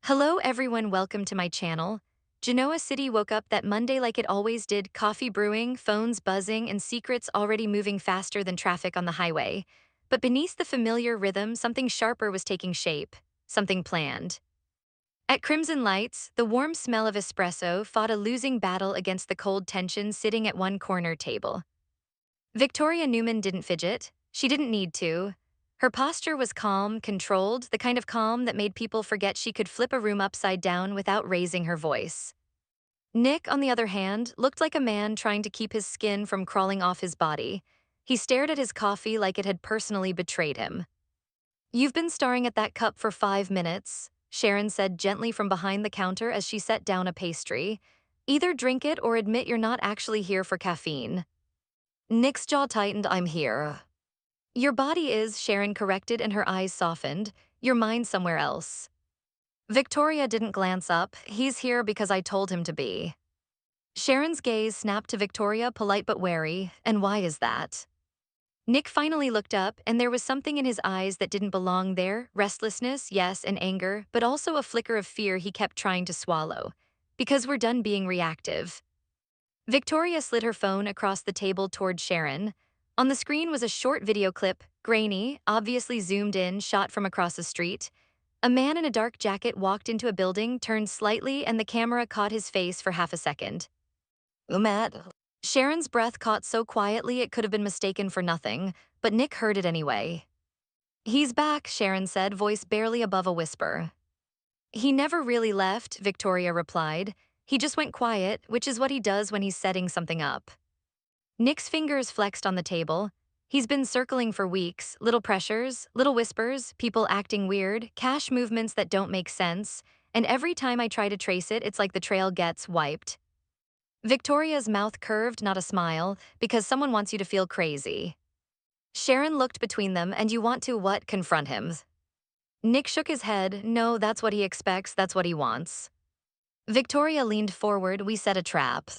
Hello everyone, welcome to my channel. Genoa City woke up that Monday like it always did, coffee brewing, phones buzzing, and secrets already moving faster than traffic on the highway. But beneath the familiar rhythm, something sharper was taking shape, something planned. At Crimson Lights, the warm smell of espresso fought a losing battle against the cold tension sitting at one corner table. Victoria Newman didn't fidget. She didn't need to. Her posture was calm, controlled, the kind of calm that made people forget she could flip a room upside down without raising her voice. Nick, on the other hand, looked like a man trying to keep his skin from crawling off his body. He stared at his coffee like it had personally betrayed him. "You've been staring at that cup for 5 minutes," Sharon said gently from behind the counter as she set down a pastry. "Either drink it or admit you're not actually here for caffeine." Nick's jaw tightened. "I'm here." "Your body is," Sharon corrected, and her eyes softened. "Your mind somewhere else." Victoria didn't glance up. "He's here because I told him to be." Sharon's gaze snapped to Victoria, polite but wary. "And why is that?" Nick finally looked up, and there was something in his eyes that didn't belong there. Restlessness, yes, and anger, but also a flicker of fear he kept trying to swallow. "Because we're done being reactive." Victoria slid her phone across the table toward Sharon. On the screen was a short video clip, grainy, obviously zoomed in, shot from across the street. A man in a dark jacket walked into a building, turned slightly, and the camera caught his face for half a second. "Matt." Sharon's breath caught so quietly it could have been mistaken for nothing, but Nick heard it anyway. "He's back," Sharon said, voice barely above a whisper. "He never really left," Victoria replied. "He just went quiet, which is what he does when he's setting something up." Nick's fingers flexed on the table. He's been circling for weeks, little pressures, little whispers, people acting weird, cash movements that don't make sense, and every time I try to trace it, it's like the trail gets wiped. Victoria's mouth curved, not a smile, because someone wants you to feel crazy. Sharon looked between them. "And you want to what? Confront him?" Nick shook his head. "No, that's what he expects, that's what he wants." Victoria leaned forward. "We set a trap."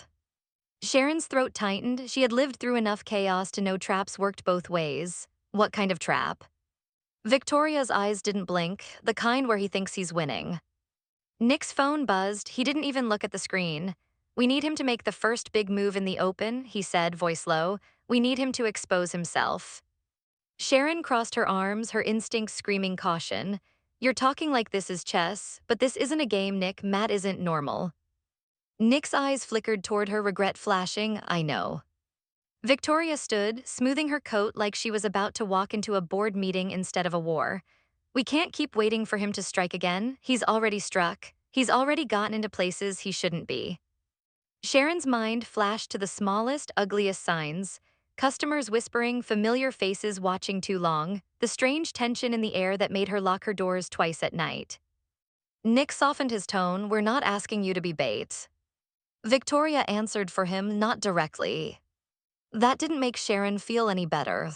Sharon's throat tightened. She had lived through enough chaos to know traps worked both ways. "What kind of trap?" Victoria's eyes didn't blink, the kind where he thinks he's winning. Nick's phone buzzed. He didn't even look at the screen. "We need him to make the first big move in the open," he said, voice low. "We need him to expose himself." Sharon crossed her arms, her instincts screaming caution. "You're talking like this is chess, but this isn't a game, Nick. Matt isn't normal." Nick's eyes flickered toward her, regret flashing. "I know." Victoria stood, smoothing her coat like she was about to walk into a board meeting instead of a war. "We can't keep waiting for him to strike again. He's already struck. He's already gotten into places he shouldn't be." Sharon's mind flashed to the smallest, ugliest signs. Customers whispering, familiar faces watching too long, the strange tension in the air that made her lock her doors twice at night. Nick softened his tone. "We're not asking you to be bait." Victoria answered for him, not directly. That didn't make Sharon feel any better.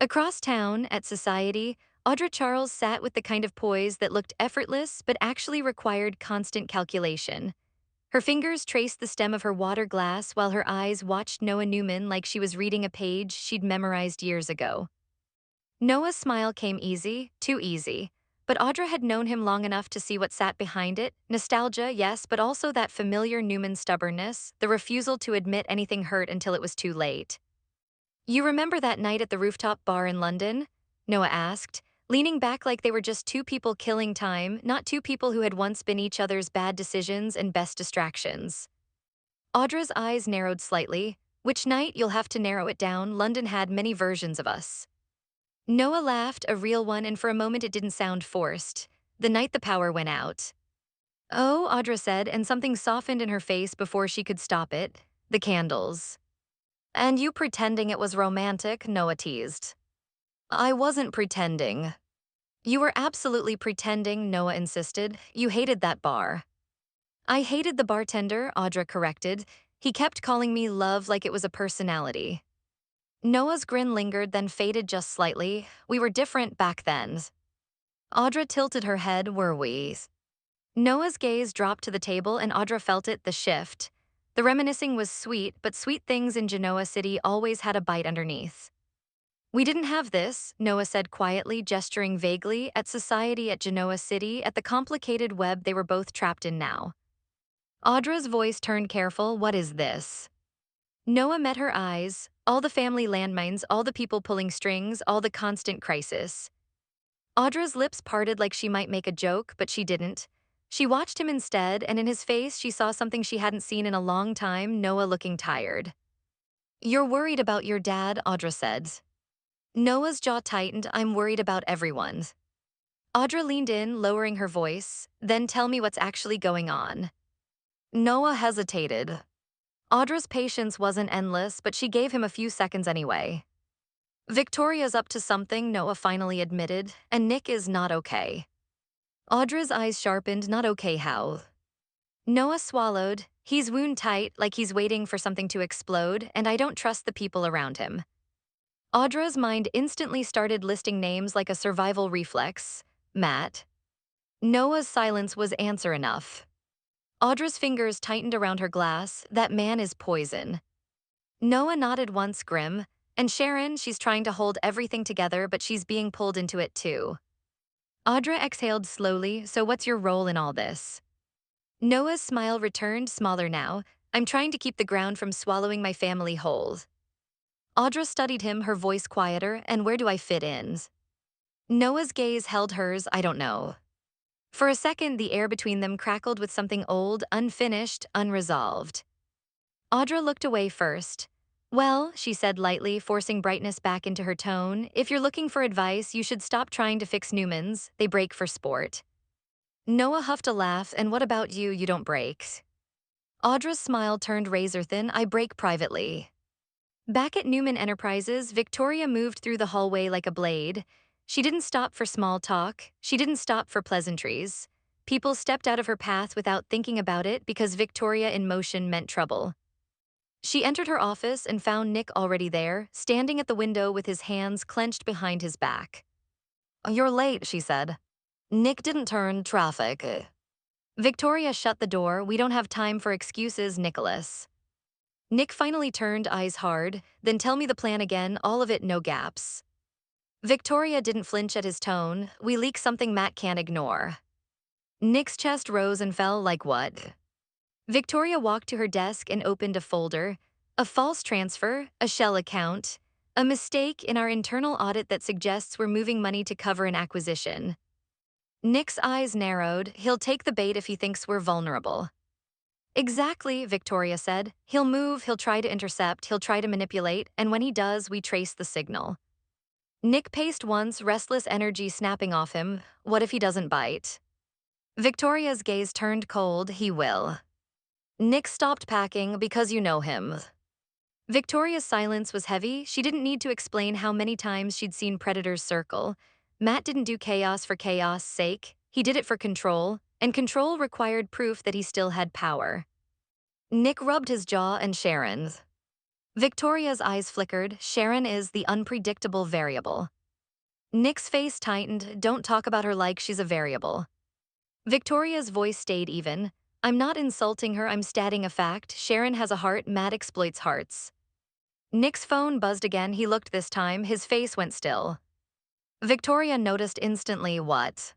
Across town, at Society, Audra Charles sat with the kind of poise that looked effortless but actually required constant calculation. Her fingers traced the stem of her water glass while her eyes watched Noah Newman like she was reading a page she'd memorized years ago. Noah's smile came easy, too easy. But Audra had known him long enough to see what sat behind it. Nostalgia, yes, but also that familiar Newman stubbornness, the refusal to admit anything hurt until it was too late. "You remember that night at the rooftop bar in London?" Noah asked, leaning back like they were just two people killing time, not two people who had once been each other's bad decisions and best distractions. Audra's eyes narrowed slightly. "Which night? You'll have to narrow it down. London had many versions of us." Noah laughed, a real one, and for a moment it didn't sound forced. "The night the power went out." "Oh," Audra said, and something softened in her face before she could stop it. "The candles." "And you pretending it was romantic," Noah teased. "I wasn't pretending." "You were absolutely pretending," Noah insisted. "You hated that bar." "I hated the bartender," Audra corrected. "He kept calling me love like it was a personality." Noah's grin lingered, then faded just slightly. "We were different back then." Audra tilted her head. "Were we?" Noah's gaze dropped to the table and Audra felt it, the shift. The reminiscing was sweet, but sweet things in Genoa City always had a bite underneath. We didn't have this, Noah said quietly, gesturing vaguely at society at Genoa City, at the complicated web they were both trapped in now. Audra's voice turned careful. What is this? Noah met her eyes. All the family landmines, all the people pulling strings, all the constant crisis. Audra's lips parted like she might make a joke, but she didn't. She watched him instead, and in his face she saw something she hadn't seen in a long time, Noah looking tired. You're worried about your dad, Audra said. Noah's jaw tightened. I'm worried about everyone. Audra leaned in, lowering her voice. Then tell me what's actually going on. Noah hesitated. Audra's patience wasn't endless, but she gave him a few seconds anyway. Victoria's up to something, Noah finally admitted, and Nick is not okay. Audra's eyes sharpened. Not okay how? Noah swallowed. He's wound tight, like he's waiting for something to explode, and I don't trust the people around him. Audra's mind instantly started listing names like a survival reflex. Matt. Noah's silence was answer enough. Audra's fingers tightened around her glass. That man is poison. Noah nodded once, grim. And Sharon, she's trying to hold everything together, but she's being pulled into it too. Audra exhaled slowly. So what's your role in all this? Noah's smile returned, smaller now. I'm trying to keep the ground from swallowing my family whole. Audra studied him, her voice quieter. And where do I fit in? Noah's gaze held hers. I don't know. For a second, the air between them crackled with something old, unfinished, unresolved. Audra looked away first. Well, she said lightly, forcing brightness back into her tone, if you're looking for advice, you should stop trying to fix Newmans. They break for sport. Noah huffed a laugh. And what about you? You don't break. Audra's smile turned razor thin. I break privately. Back at Newman Enterprises, Victoria moved through the hallway like a blade. She didn't stop for small talk. She didn't stop for pleasantries. People stepped out of her path without thinking about it because Victoria in motion meant trouble. She entered her office and found Nick already there, standing at the window with his hands clenched behind his back. You're late, she said. Nick didn't turn traffic. Victoria shut the door. We don't have time for excuses, Nicholas. Nick finally turned, eyes hard. Then tell me the plan again, all of it, no gaps. Victoria didn't flinch at his tone. We leak something Matt can't ignore. Nick's chest rose and fell. Like what? Victoria walked to her desk and opened a folder. A false transfer, a shell account, a mistake in our internal audit that suggests we're moving money to cover an acquisition. Nick's eyes narrowed. He'll take the bait if he thinks we're vulnerable. Exactly, Victoria said. He'll move, he'll try to intercept, he'll try to manipulate, and when he does, we trace the signal. Nick paced once, restless energy snapping off him. What if he doesn't bite? Victoria's gaze turned cold. He will. Nick stopped packing because you know him. Victoria's silence was heavy. She didn't need to explain how many times she'd seen predators circle. Matt didn't do chaos for chaos' sake. He did it for control, and control required proof that he still had power. Nick rubbed his jaw and Sharon's. Victoria's eyes flickered. Sharon is the unpredictable variable. Nick's face tightened. Don't talk about her like she's a variable. Victoria's voice stayed even. I'm not insulting her, I'm stating a fact. Sharon has a heart, Matt exploits hearts. Nick's phone buzzed again. He looked this time. His face went still. Victoria noticed instantly. What?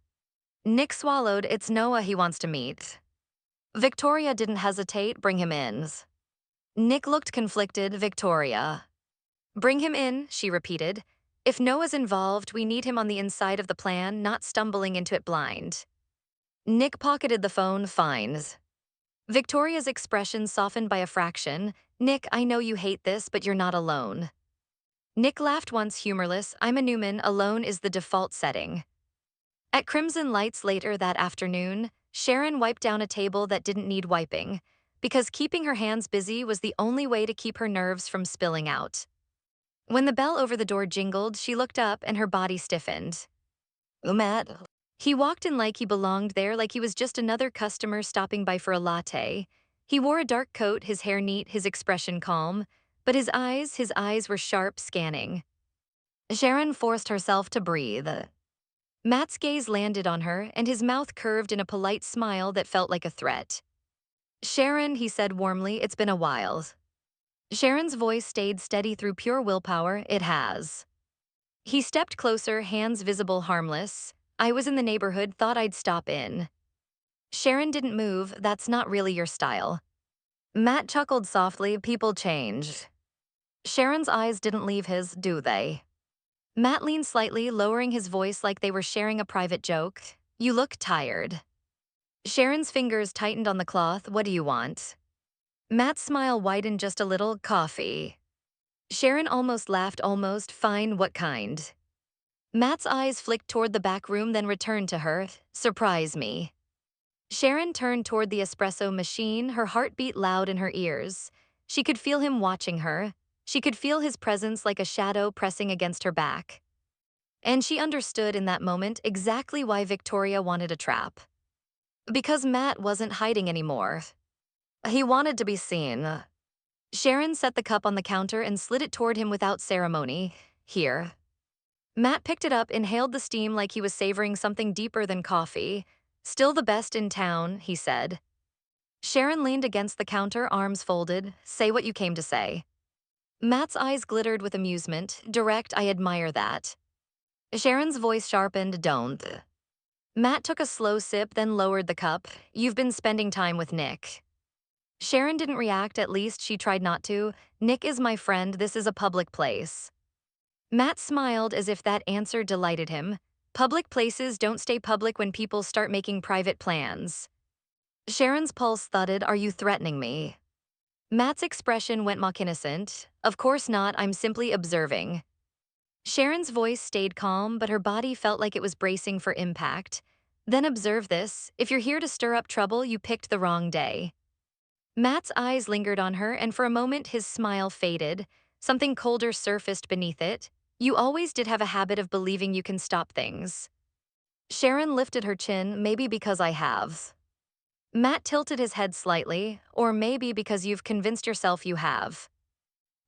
Nick swallowed. It's Noah he wants to meet. Victoria didn't hesitate. Bring him in. Nick looked conflicted. Victoria. Bring him in, she repeated. If Noah's involved, we need him on the inside of the plan, not stumbling into it blind. Nick pocketed the phone. Fines. Victoria's expression softened by a fraction. Nick, I know you hate this, but you're not alone. Nick laughed once, humorless. I'm a Newman, alone is the default setting. At Crimson Lights later that afternoon, Sharon wiped down a table that didn't need wiping, because keeping her hands busy was the only way to keep her nerves from spilling out. When the bell over the door jingled, she looked up and her body stiffened. Matt. He walked in like he belonged there, like he was just another customer stopping by for a latte. He wore a dark coat, his hair neat, his expression calm, but his eyes were sharp, scanning. Sharon forced herself to breathe. Matt's gaze landed on her, and his mouth curved in a polite smile that felt like a threat. Sharon, he said warmly, it's been a while. Sharon's voice stayed steady through pure willpower. It has. He stepped closer, hands visible harmless. I was in the neighborhood, thought I'd stop in. Sharon didn't move, that's not really your style. Matt chuckled softly, people change. Sharon's eyes didn't leave his, do they? Matt leaned slightly, lowering his voice like they were sharing a private joke. You look tired. Sharon's fingers tightened on the cloth, what do you want? Matt's smile widened just a little, coffee. Sharon almost laughed, almost, fine, what kind? Matt's eyes flicked toward the back room, then returned to her, surprise me. Sharon turned toward the espresso machine, her heart beat loud in her ears. She could feel him watching her. She could feel his presence like a shadow pressing against her back. And she understood in that moment exactly why Victoria wanted a trap. Because Matt wasn't hiding anymore. He wanted to be seen. Sharon set the cup on the counter and slid it toward him without ceremony. Here. Matt picked it up, inhaled the steam like he was savoring something deeper than coffee. Still the best in town, he said. Sharon leaned against the counter, arms folded. Say what you came to say. Matt's eyes glittered with amusement. Direct, I admire that. Sharon's voice sharpened, don't. Matt took a slow sip, then lowered the cup. You've been spending time with Nick. Sharon didn't react, at least she tried not to. Nick is my friend, this is a public place. Matt smiled as if that answer delighted him. Public places don't stay public when people start making private plans. Sharon's pulse thudded, are you threatening me? Matt's expression went mock innocent. Of course not, I'm simply observing. Sharon's voice stayed calm, but her body felt like it was bracing for impact. Then observe this, if you're here to stir up trouble, you picked the wrong day. Matt's eyes lingered on her, and for a moment his smile faded. Something colder surfaced beneath it. You always did have a habit of believing you can stop things. Sharon lifted her chin, maybe because I have. Matt tilted his head slightly, or maybe because you've convinced yourself you have.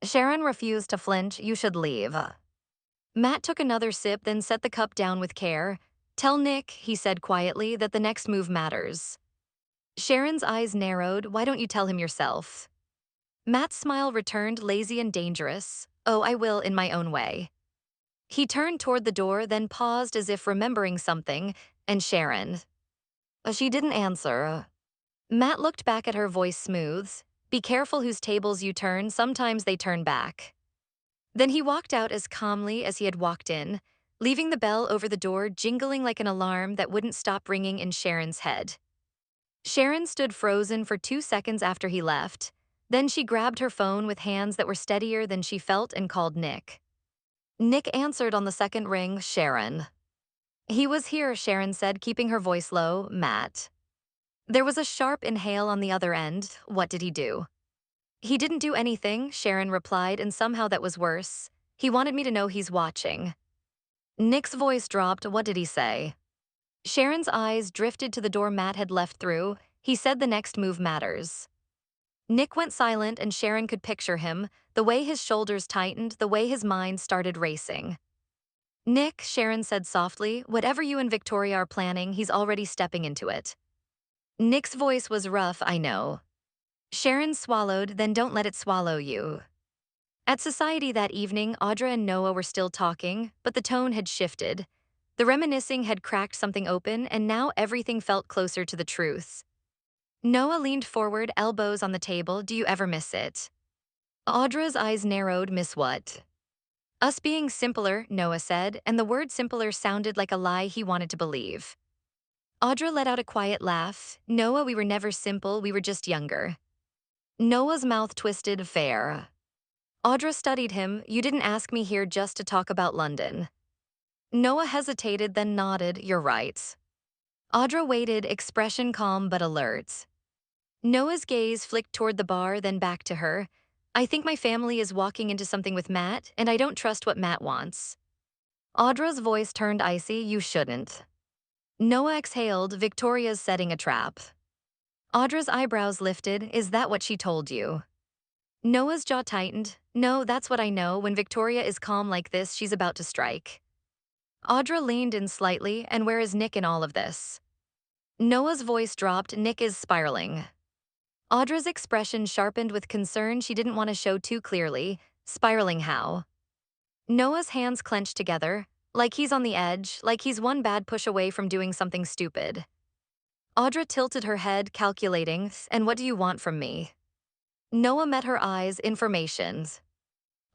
Sharon refused to flinch, you should leave. Matt took another sip, then set the cup down with care. Tell Nick, he said quietly, that the next move matters. Sharon's eyes narrowed, why don't you tell him yourself? Matt's smile returned, lazy and dangerous. Oh, I will in my own way. He turned toward the door, then paused as if remembering something, and Sharon. She didn't answer. Matt looked back at her, voice smooth. Be careful whose tables you turn, sometimes they turn back. Then he walked out as calmly as he had walked in, leaving the bell over the door jingling like an alarm that wouldn't stop ringing in Sharon's head. Sharon stood frozen for 2 seconds after he left. Then she grabbed her phone with hands that were steadier than she felt and called Nick. Nick answered on the second ring, Sharon. He was here, Sharon said, keeping her voice low, Matt. There was a sharp inhale on the other end. What did he do? He didn't do anything, Sharon replied, and somehow that was worse. He wanted me to know he's watching. Nick's voice dropped. What did he say? Sharon's eyes drifted to the door Matt had left through. He said the next move matters. Nick went silent, and Sharon could picture him, the way his shoulders tightened, the way his mind started racing. Nick, Sharon said softly, whatever you and Victoria are planning, he's already stepping into it. Nick's voice was rough, I know. Sharon swallowed, then don't let it swallow you. At society that evening, Audra and Noah were still talking, but the tone had shifted. The reminiscing had cracked something open, and now everything felt closer to the truth. Noah leaned forward, elbows on the table. Do you ever miss it? Audra's eyes narrowed. Miss what? Us being simpler, Noah said, and the word simpler sounded like a lie he wanted to believe. Audra let out a quiet laugh. Noah, we were never simple, we were just younger. Noah's mouth twisted. Fair. Audra studied him. You didn't ask me here just to talk about London. Noah hesitated, then nodded. You're right. Audra waited, expression calm but alert. Noah's gaze flicked toward the bar, then back to her. I think my family is walking into something with Matt, and I don't trust what Matt wants. Audra's voice turned icy. You shouldn't. Noah exhaled. Victoria's setting a trap. Audra's eyebrows lifted. Is that what she told you? Noah's jaw tightened. No, that's what I know. When Victoria is calm like this, she's about to strike. Audra leaned in slightly. And where is Nick in all of this? Noah's voice dropped. Nick is spiraling. Audra's expression sharpened with concern she didn't want to show too clearly. Spiraling how? Noah's hands clenched together, like he's on the edge, like he's one bad push away from doing something stupid. Audra tilted her head, calculating, and what do you want from me? Noah met her eyes, informations.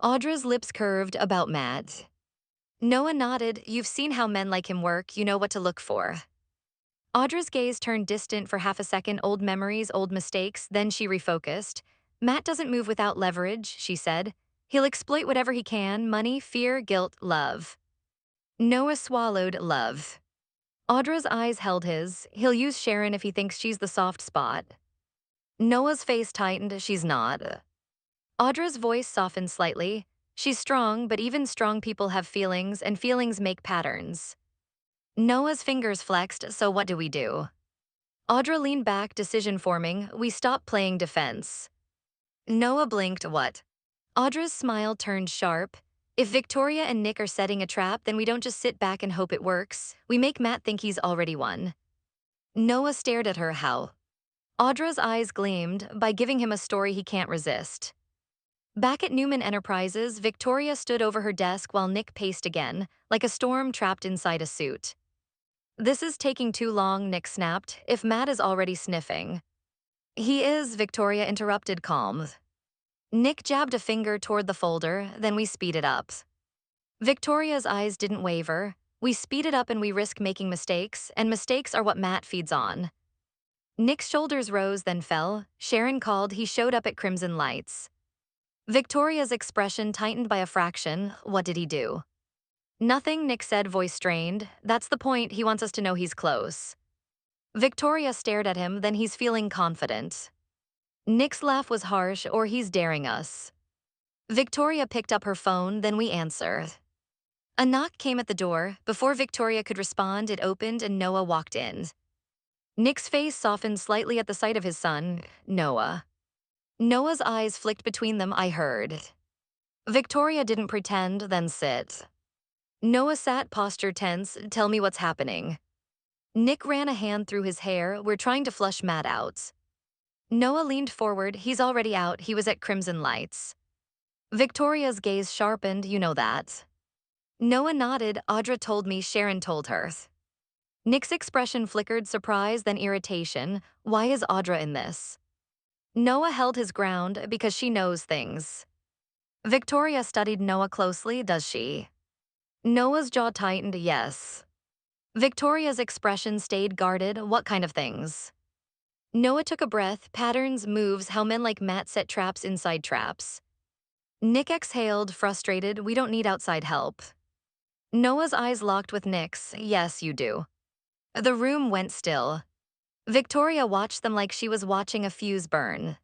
Audra's lips curved, about Matt. Noah nodded, you've seen how men like him work, you know what to look for. Audra's gaze turned distant for half a second, old memories, old mistakes, then she refocused. Matt doesn't move without leverage, she said. He'll exploit whatever he can, money, fear, guilt, love. Noah swallowed, love. Audra's eyes held his. He'll use Sharon if he thinks she's the soft spot. Noah's face tightened, she's not. Audra's voice softened slightly. She's strong, but even strong people have feelings, and feelings make patterns. Noah's fingers flexed, so what do we do? Audra leaned back, decision forming. We stop playing defense. Noah blinked, what? Audra's smile turned sharp. If Victoria and Nick are setting a trap, then we don't just sit back and hope it works. We make Matt think he's already won. Noah stared at her, how? Audra's eyes gleamed, by giving him a story he can't resist. Back at Newman Enterprises, Victoria stood over her desk while Nick paced again, like a storm trapped inside a suit. This is taking too long, Nick snapped, if Matt is already sniffing. He is, Victoria interrupted, calm. Nick jabbed a finger toward the folder, then we speed it up. Victoria's eyes didn't waver. We speed it up and we risk making mistakes, and mistakes are what Matt feeds on. Nick's shoulders rose, then fell. Sharon called, he showed up at Crimson Lights. Victoria's expression tightened by a fraction. What did he do? Nothing, Nick said, voice strained. That's the point, he wants us to know he's close. Victoria stared at him, then he's feeling confident. Nick's laugh was harsh, or he's daring us. Victoria picked up her phone, then we answered. A knock came at the door. Before Victoria could respond, it opened and Noah walked in. Nick's face softened slightly at the sight of his son, Noah. Noah's eyes flicked between them, I heard. Victoria didn't pretend, then sit. Noah sat, posture tense, tell me what's happening. Nick ran a hand through his hair, we're trying to flush Matt out. Noah leaned forward, he's already out, he was at Crimson Lights. Victoria's gaze sharpened, you know that. Noah nodded, Audra told me, Sharon told her. Nick's expression flickered, surprise, then irritation. Why is Audra in this? Noah held his ground, because she knows things. Victoria studied Noah closely, does she? Noah's jaw tightened, yes. Victoria's expression stayed guarded, what kind of things? Noah took a breath, patterns, moves, how men like Matt set traps inside traps. Nick exhaled, frustrated, we don't need outside help. Noah's eyes locked with Nick's, yes, you do. The room went still. Victoria watched them like she was watching a fuse burn.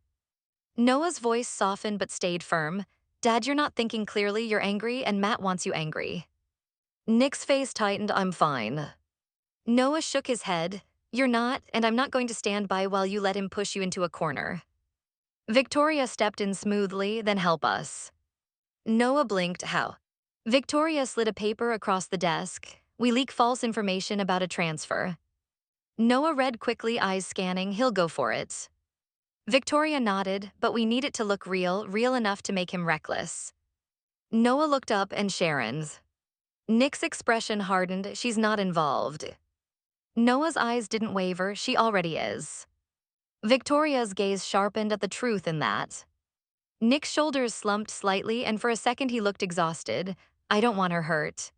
Noah's voice softened but stayed firm. Dad, you're not thinking clearly, you're angry, and Matt wants you angry. Nick's face tightened, I'm fine. Noah shook his head. You're not, and I'm not going to stand by while you let him push you into a corner. Victoria stepped in smoothly, then help us. Noah blinked, how? Victoria slid a paper across the desk. We leak false information about a transfer. Noah read quickly, eyes scanning, he'll go for it. Victoria nodded, but we need it to look real, real enough to make him reckless. Noah looked up and Sharon's. Nick's expression hardened, she's not involved. Noah's eyes didn't waver, she already is. Victoria's gaze sharpened at the truth in that. Nick's shoulders slumped slightly and for a second he looked exhausted. I don't want her hurt.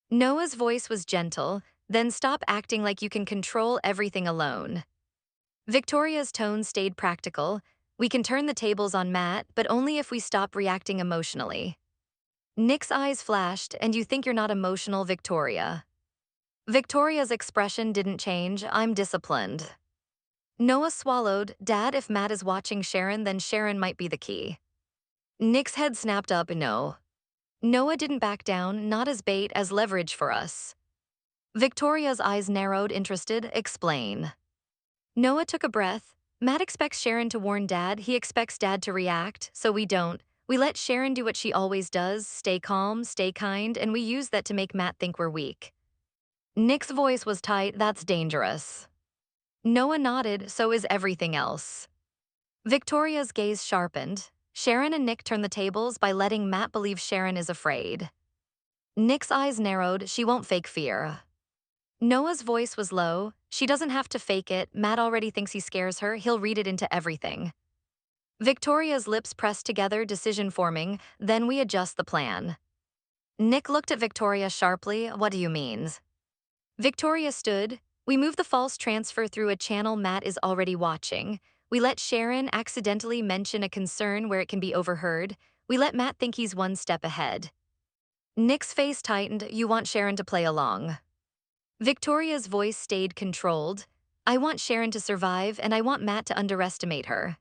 Noah's voice was gentle, then stop acting like you can control everything alone. Victoria's tone stayed practical. We can turn the tables on Matt, but only if we stop reacting emotionally. Nick's eyes flashed, and you think you're not emotional, Victoria. Victoria's expression didn't change, I'm disciplined. Noah swallowed, Dad, if Matt is watching Sharon, then Sharon might be the key. Nick's head snapped up, no. Noah didn't back down, not as bait, as leverage for us. Victoria's eyes narrowed, interested, explain. Noah took a breath. Matt expects Sharon to warn Dad, he expects Dad to react, so we don't. We let Sharon do what she always does, stay calm, stay kind, and we use that to make Matt think we're weak. Nick's voice was tight, that's dangerous. Noah nodded, so is everything else. Victoria's gaze sharpened. Sharon and Nick turn the tables by letting Matt believe Sharon is afraid. Nick's eyes narrowed, she won't fake fear. Noah's voice was low, she doesn't have to fake it, Matt already thinks he scares her, he'll read it into everything. Victoria's lips pressed together, decision forming, then we adjust the plan. Nick looked at Victoria sharply, what do you mean? Victoria stood, we move the false transfer through a channel Matt is already watching. We let Sharon accidentally mention a concern where it can be overheard. We let Matt think he's one step ahead. Nick's face tightened, you want Sharon to play along. Victoria's voice stayed controlled. I want Sharon to survive and I want Matt to underestimate her.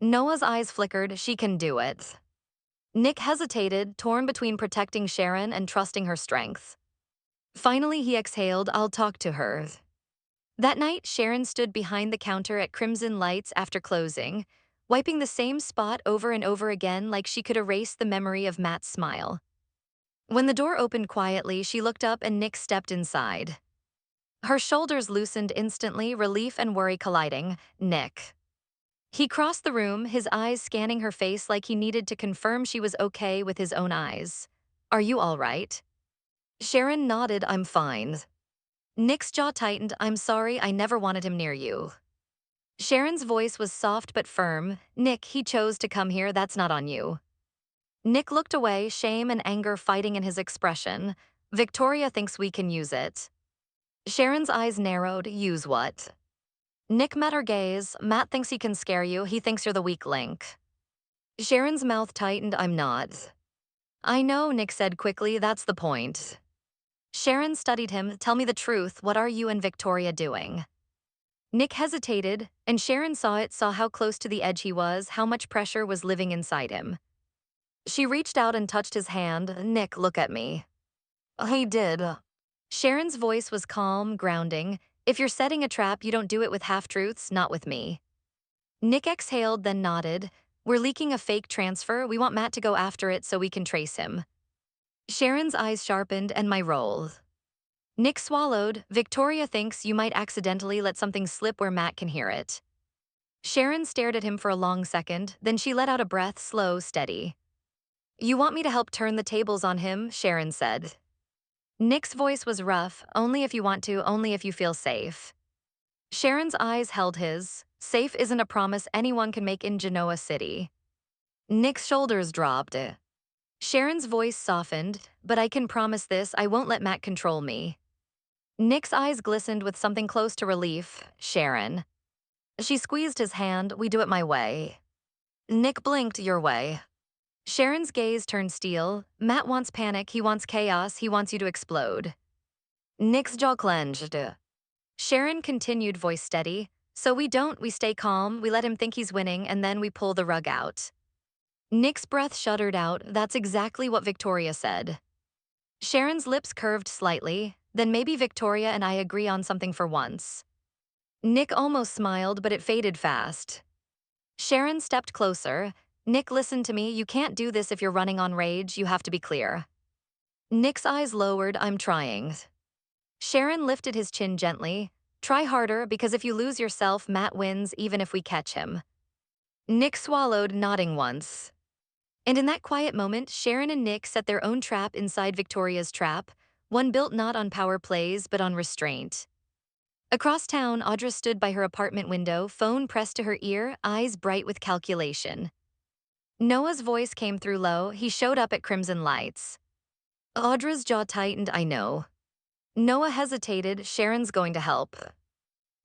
Noah's eyes flickered, she can do it. Nick hesitated, torn between protecting Sharon and trusting her strength. Finally, he exhaled, I'll talk to her. That night, Sharon stood behind the counter at Crimson Lights after closing, wiping the same spot over and over again like she could erase the memory of Matt's smile. When the door opened quietly, she looked up and Nick stepped inside. Her shoulders loosened instantly, relief and worry colliding. Nick. He crossed the room, his eyes scanning her face like he needed to confirm she was okay with his own eyes. Are you all right? Sharon nodded, I'm fine. Nick's jaw tightened, I'm sorry, I never wanted him near you. Sharon's voice was soft but firm. Nick, he chose to come here, that's not on you. Nick looked away, shame and anger fighting in his expression. Victoria thinks we can use it. Sharon's eyes narrowed, use what? Nick met her gaze, Matt thinks he can scare you, he thinks you're the weak link. Sharon's mouth tightened, I'm not. I know, Nick said quickly, that's the point. Sharon studied him, tell me the truth, what are you and Victoria doing? Nick hesitated, and Sharon saw it, saw how close to the edge he was, how much pressure was living inside him. She reached out and touched his hand, Nick, look at me. He did. Sharon's voice was calm, grounding. If you're setting a trap, you don't do it with half-truths, not with me. Nick exhaled, then nodded. We're leaking a fake transfer, we want Matt to go after it so we can trace him. Sharon's eyes sharpened, and my role. Nick swallowed. Victoria thinks you might accidentally let something slip where Matt can hear it. Sharon stared at him for a long second, then she let out a breath, slow, steady. You want me to help turn the tables on him, Sharon said. Nick's voice was rough, only if you want to, only if you feel safe. Sharon's eyes held his. Safe isn't a promise anyone can make in Genoa City. Nick's shoulders dropped. Sharon's voice softened, but I can promise this, I won't let Matt control me. Nick's eyes glistened with something close to relief. Sharon. She squeezed his hand, we do it my way. Nick blinked, your way. Sharon's gaze turned steel. Matt wants panic, he wants chaos, he wants you to explode. Nick's jaw clenched. Sharon continued, voice steady. So we don't, we stay calm, we let him think he's winning, and then we pull the rug out. Nick's breath shuddered out, that's exactly what Victoria said. Sharon's lips curved slightly, then maybe Victoria and I agree on something for once. Nick almost smiled, but it faded fast. Sharon stepped closer. Nick, listen to me, you can't do this if you're running on rage, you have to be clear. Nick's eyes lowered, I'm trying. Sharon lifted his chin gently. Try harder, because if you lose yourself, Matt wins, even if we catch him. Nick swallowed, nodding once. And in that quiet moment, Sharon and Nick set their own trap inside Victoria's trap, one built not on power plays, but on restraint. Across town, Audra stood by her apartment window, phone pressed to her ear, eyes bright with calculation. Noah's voice came through low, he showed up at Crimson Lights. Audra's jaw tightened, I know. Noah hesitated, Sharon's going to help.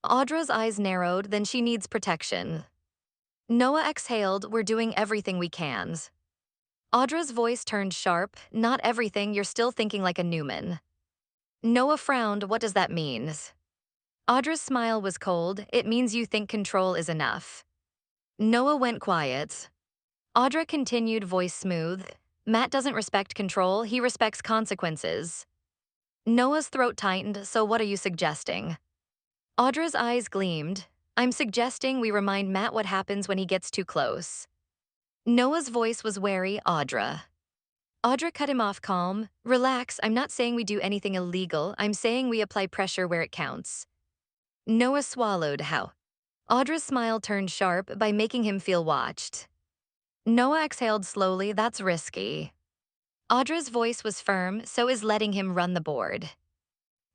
Audra's eyes narrowed, then she needs protection. Noah exhaled, we're doing everything we can. Audra's voice turned sharp, not everything, you're still thinking like a Newman. Noah frowned, what does that mean? Audra's smile was cold, it means you think control is enough. Noah went quiet. Audra continued, voice smooth. Matt doesn't respect control, he respects consequences. Noah's throat tightened, so what are you suggesting? Audra's eyes gleamed. I'm suggesting we remind Matt what happens when he gets too close. Noah's voice was wary, Audra. Audra cut him off calm. Relax, I'm not saying we do anything illegal, I'm saying we apply pressure where it counts. Noah swallowed, how? Audra's smile turned sharp by making him feel watched. Noah exhaled slowly. That's risky. Audra's voice was firm, so is letting him run the board.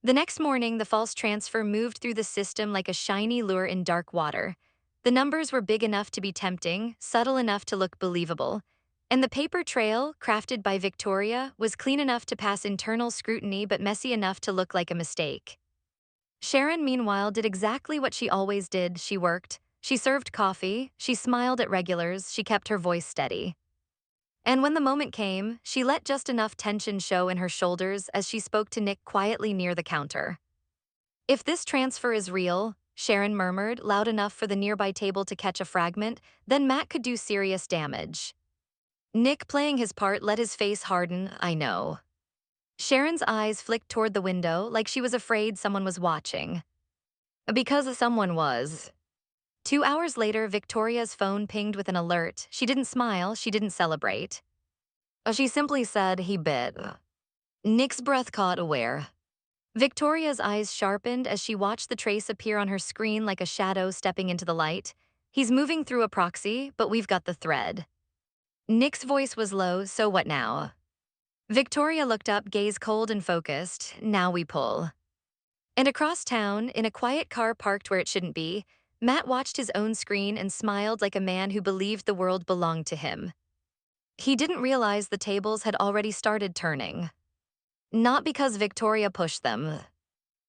The next morning, the false transfer moved through the system like a shiny lure in dark water. The numbers were big enough to be tempting, subtle enough to look believable, and the paper trail, crafted by Victoria, was clean enough to pass internal scrutiny but messy enough to look like a mistake. Sharon, meanwhile, did exactly what she always did. She worked. She served coffee. She smiled at regulars. She kept her voice steady. And when the moment came, she let just enough tension show in her shoulders as she spoke to Nick quietly near the counter. If this transfer is real, Sharon murmured, loud enough for the nearby table to catch a fragment, then Matt could do serious damage. Nick, playing his part, let his face harden. I know. Sharon's eyes flicked toward the window like she was afraid someone was watching. Because someone was. 2 hours later, Victoria's phone pinged with an alert. She didn't smile, she didn't celebrate. She simply said, he bit. Nick's breath caught aware. Victoria's eyes sharpened as she watched the trace appear on her screen like a shadow stepping into the light. He's moving through a proxy, but we've got the thread. Nick's voice was low, so what now? Victoria looked up, gaze cold and focused. Now we pull. And across town, in a quiet car parked where it shouldn't be, Matt watched his own screen and smiled like a man who believed the world belonged to him. He didn't realize the tables had already started turning. Not because Victoria pushed them.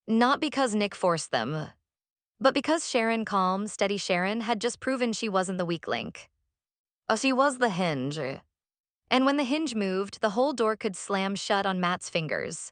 Not because Nick forced them. But because Sharon, calm, steady Sharon, had just proven she wasn't the weak link. She was the hinge. And when the hinge moved, the whole door could slam shut on Matt's fingers.